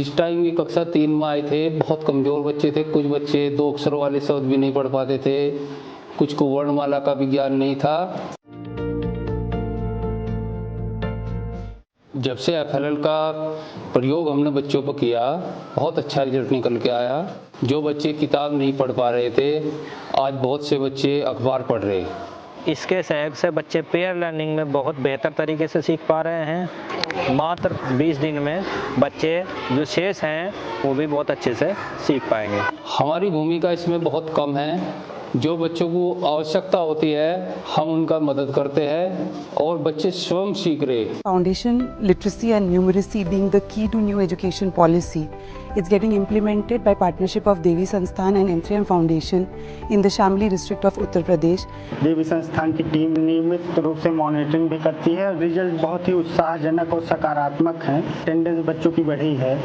जिस टाइम ये कक्षा 3 में आए थे बहुत कमज़ोर बच्चे थे। कुछ बच्चे 2 अक्षरों वाले शब्द भी नहीं पढ़ पाते थे, कुछ को वर्णमाला का भी ज्ञान नहीं था। जब से एफएलएल का प्रयोग हमने बच्चों पर किया, बहुत अच्छा रिजल्ट निकल के आया। जो बच्चे किताब नहीं पढ़ पा रहे थे, आज बहुत से बच्चे अखबार पढ़ रहे हैं। इसके सहयोग से बच्चे पेयर लर्निंग में बहुत बेहतर तरीके से सीख पा रहे हैं। मात्र 20 दिन में बच्चे जो शेष हैं वो भी बहुत अच्छे से सीख पाएंगे। हमारी भूमिका इसमें बहुत कम है। जो बच्चों को आवश्यकता होती है हम उनका मदद करते हैं और बच्चे स्वयं सीख रहे। Foundation literacy and numeracy being the key to new education policy, it's getting implemented by partnership of Devi Sansthan and M3M Foundation in the Shamli district of Uttar Pradesh. देवी संस्थान की टीम नियमित रूप से मॉनिटरिंग भी करती है। Result बहुत ही उत्साहजनक और सकारात्मक है। अटेंडेंस बच्चों की बढ़ी है।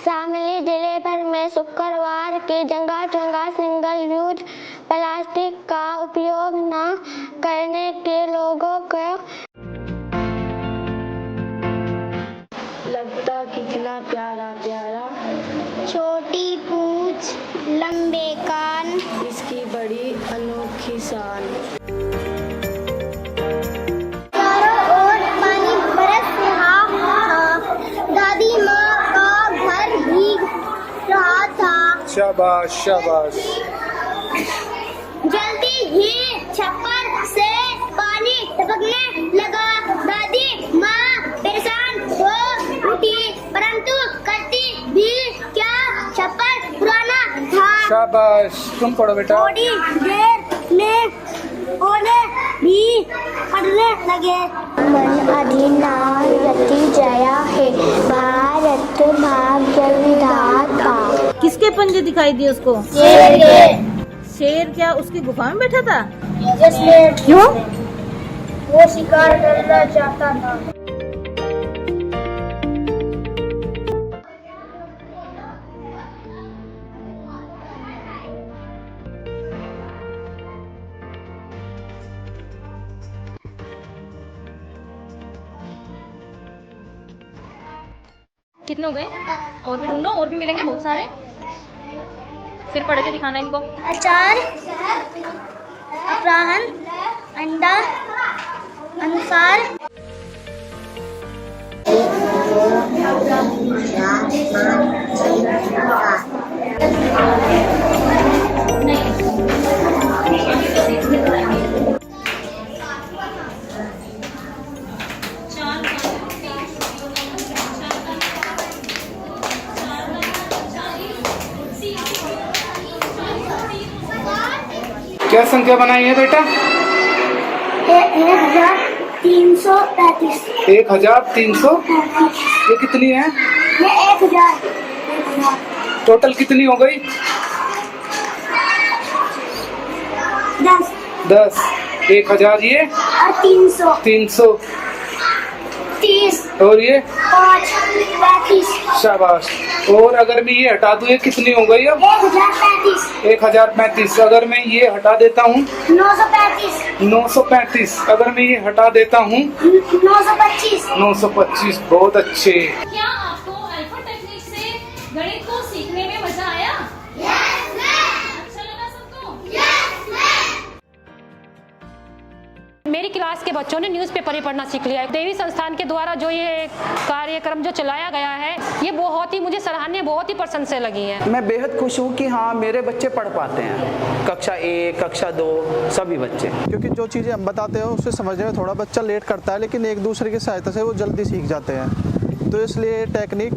शामली जिले भर में शुक्रवार की जगह जगह सिंगल यूज प्लास्टिक का उपयोग न करने के लोगों को लगता कितना प्यारा प्यारा, छोटी पूंछ लंबे कान, इसकी बड़ी अनोखी शान। चारों ओर पानी बरस रहा था, दादी माँ का घर भीग रहा था। शाबाश शाबाश। जल्दी ही छप्पर से पानी टपकने लगा। दादी माँ परेशान हो उठी, परंतु करती भी क्या, छप्पर पुराना था। शाबाश, तुम पढ़ो बेटा। थोड़ी देर में ओले भी पढ़ने लगे। मन अधिनायकि जया है, भारत भाग्य विधाता। किसके पंजे दिखाई दिए उसको? शेर के। शेर क्या उसकी गुफा में बैठा था? क्यों? वो शिकार करना चाहता था। कितने हो गए? और भी ढूंढो, और भी मिलेंगे बहुत सारे। फिर पढ़ के दिखाना इनको। अचार, अपराहन, अंडा, अनुसार। क्या संख्या बनाई है बेटा? 1335। 1335। ये कितनी है? ये 1000। टोटल कितनी हो गई? 10। 10। 1000 ये और 300। 330। और ये 5, 35। शाबाश। और अगर मैं ये हटा दूं, ये कितनी हो गई अब? 1035। 1035। अगर मैं ये हटा देता हूँ 935। 935। अगर मैं ये हटा देता हूँ 925। 925। बहुत अच्छे। क्या आपको अल्फा टेक्निक से गणित को सीखने में मजा आया? अच्छा लगा सबको? मेरी क्लास के बच्चों ने न्यूज़पेपर ही पढ़ना सीख लिया है। देवी संस्थान के द्वारा जो ये कार्यक्रम जो चलाया गया है, ये बहुत ही मुझे सराहनीय, बहुत ही प्रशंसनीय लगी है। मैं बेहद खुश हूँ कि हाँ मेरे बच्चे पढ़ पाते हैं, कक्षा 1, कक्षा 2 सभी बच्चे। क्योंकि जो चीज़ें हम बताते हैं उससे समझने में थोड़ा बच्चा लेट करता है, लेकिन एक दूसरे की सहायता से वो जल्दी सीख जाते हैं। तो इसलिए टेक्निक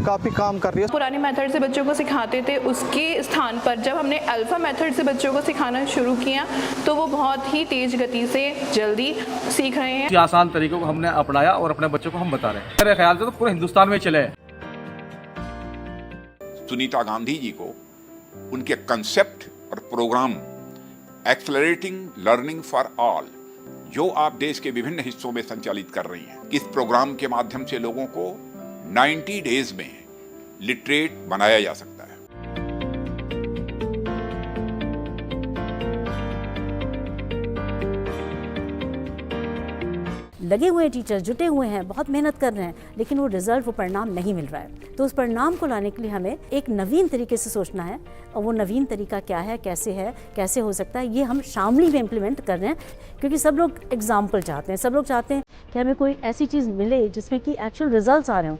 काफ़ी काम कर रही है। पुराने मेथड से बच्चों को सिखाते थे, उसके स्थान पर जब हमने अल्फ़ा मेथड से बच्चों को सिखाना शुरू किया तो वो बहुत ही तेज़ गति से जल्दी सीख रहे हैं। आसान तरीकों को हमने अपनाया और अपने बच्चों को हम बता रहे हैं। मेरे ख्याल से तो पूरे हिंदुस्तान में चले। सुनीता गांधी जी को उनके कंसेप्ट और program accelerating learning for all, जो आप देश के विभिन्न हिस्सों में संचालित कर रही हैं, इस प्रोग्राम के माध्यम से लोगों को 90 डेज में लिटरेट बनाया जा सकता है। लगे हुए हैं, टीचर्स जुटे हुए हैं, बहुत मेहनत कर रहे हैं, लेकिन वो रिजल्ट, वो परिणाम नहीं मिल रहा है। तो उस परिणाम को लाने के लिए हमें एक नवीन तरीके से सोचना है, और वो नवीन तरीका क्या है, कैसे हो सकता है, ये हम शामली में इम्प्लीमेंट कर रहे हैं। क्योंकि सब लोग एग्जाम्पल चाहते हैं, सब लोग चाहते हैं कि हमें कोई ऐसी चीज़ मिले जिसमें कि एक्चुअल रिजल्ट्स आ रहे हों।